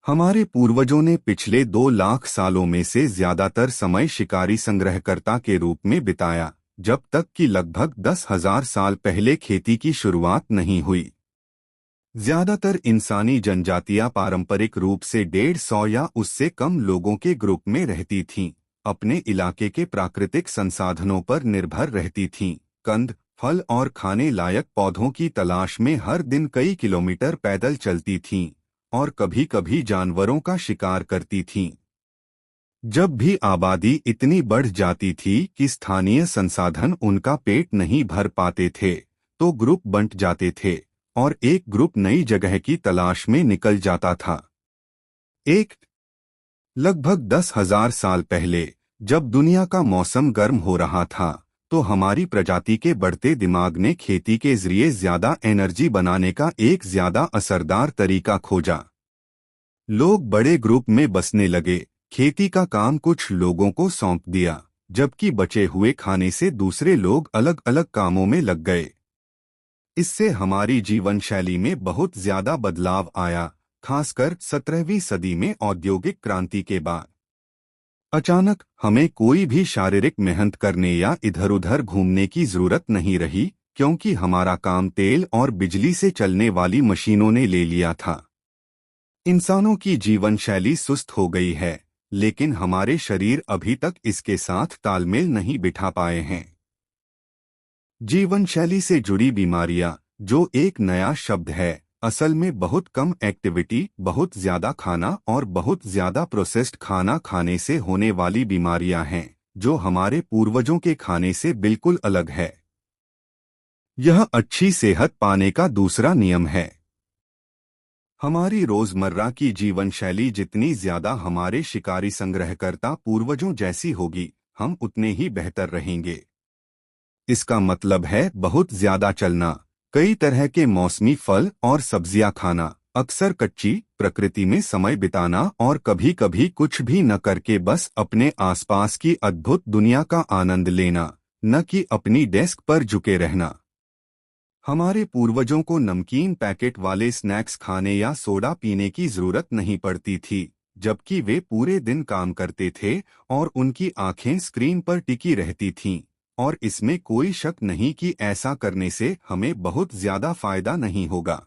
हमारे पूर्वजों ने पिछले 2 लाख सालों में से ज्यादातर समय शिकारी संग्रहकर्ता के रूप में बिताया, जब तक कि लगभग 10,000 साल पहले खेती की शुरुआत नहीं हुई। ज्यादातर इंसानी जनजातियां पारंपरिक रूप से 150 या उससे कम लोगों के ग्रुप में रहती थीं, अपने इलाके के प्राकृतिक संसाधनों पर निर्भर रहती थीं, कंद, फल और खाने लायक पौधों की तलाश में हर दिन कई किलोमीटर पैदल चलती थीं और कभी-कभी जानवरों का शिकार करती थीं। जब भी आबादी इतनी बढ़ जाती थी कि स्थानीय संसाधन उनका पेट नहीं भर पाते थे, तो ग्रुप बंट जाते थे और एक ग्रुप नई जगह की तलाश में निकल जाता था। एक लगभग 10,000 साल पहले, जब दुनिया का मौसम गर्म हो रहा था, तो हमारी प्रजाति के बढ़ते दिमाग ने खेती के जरिए ज्यादा एनर्जी बनाने का एक ज्यादा असरदार तरीका खोजा। लोग बड़े ग्रुप में बसने लगे, खेती का काम कुछ लोगों को सौंप दिया, जबकि बचे हुए खाने से दूसरे लोग अलग अलग कामों में लग गए। इससे हमारी जीवन शैली में बहुत ज्यादा बदलाव आया, खासकर 17वीं सदी में औद्योगिक क्रांति के बाद। अचानक हमें कोई भी शारीरिक मेहनत करने या इधर-उधर घूमने की जरूरत नहीं रही, क्योंकि हमारा काम तेल और बिजली से चलने वाली मशीनों ने ले लिया था। इंसानों की जीवन शैली सुस्त हो गई है, लेकिन हमारे शरीर अभी तक इसके साथ तालमेल नहीं बिठा पाए हैं। जीवन शैली से जुड़ी बीमारियां, जो एक नया शब्द है, असल में बहुत कम एक्टिविटी, बहुत ज्यादा खाना और बहुत ज्यादा प्रोसेस्ड खाना खाने से होने वाली बीमारियां हैं, जो हमारे पूर्वजों के खाने से बिल्कुल अलग है। यह अच्छी सेहत पाने का दूसरा नियम है। हमारी रोजमर्रा की जीवन शैली जितनी ज्यादा हमारे शिकारी संग्रहकर्ता पूर्वजों जैसी होगी, हम उतने ही बेहतर रहेंगे। इसका मतलब है बहुत ज्यादा चलना, कई तरह के मौसमी फल और सब्जियां खाना, अक्सर कच्ची प्रकृति में समय बिताना और कभी-कभी कुछ भी न करके बस अपने आसपास की अद्भुत दुनिया का आनंद लेना, न कि अपनी डेस्क पर झुके रहना। हमारे पूर्वजों को नमकीन पैकेट वाले स्नैक्स खाने या सोडा पीने की जरूरत नहीं पड़ती थी, जबकि वे पूरे दिन काम करते थे और उनकी आंखें स्क्रीन पर टिकी रहती थीं, और इसमें कोई शक नहीं कि ऐसा करने से हमें बहुत ज्यादा फायदा नहीं होगा।